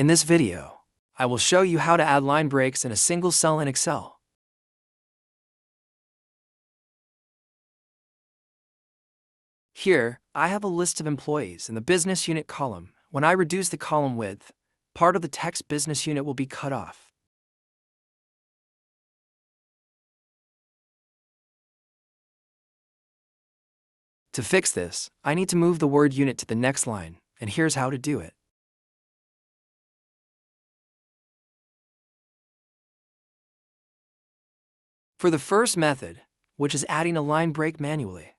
In this video, I will show you how to add line breaks in a single cell in Excel. Here, I have a list of employees in the business unit column. When I reduce the column width, part of the text business unit will be cut off. To fix this, I need to move the word unit to the next line, and here's how to do it. For the first method, which is adding a line break manually,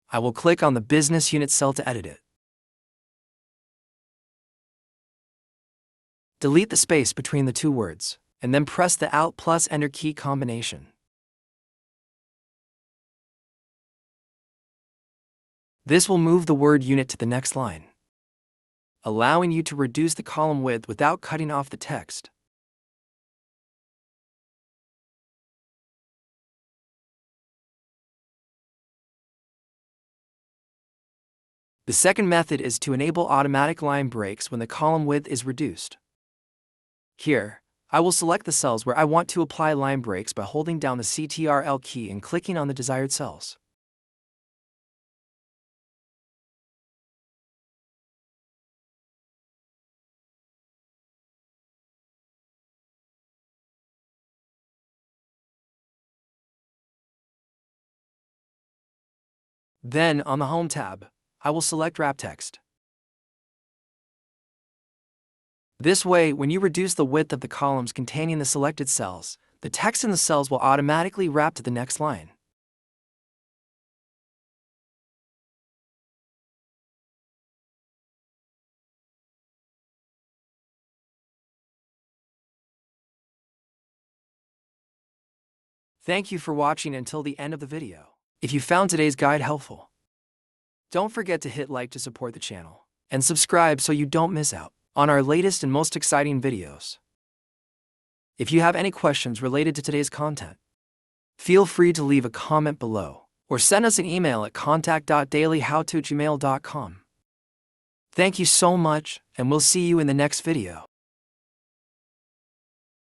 I will click on the business unit cell to edit it. Delete the space between the two words, and then press the Alt plus Enter key combination. This will move the word unit to the next line, allowing you to reduce the column width without cutting off the text. The second method is to enable automatic line breaks when the column width is reduced. Here, I will select the cells where I want to apply line breaks by holding down the Ctrl key and clicking on the desired cells. Then, on the Home tab, I will select Wrap Text. This way, when you reduce the width of the columns containing the selected cells, the text in the cells will automatically wrap to the next line. Thank you for watching until the end of the video. If you found today's guide helpful, don't forget to hit like to support the channel, and subscribe so you don't miss out on our latest and most exciting videos. If you have any questions related to today's content, feel free to leave a comment below or send us an email at contact.dailyhowto@gmail.com. Thank you so much, and we'll see you in the next video.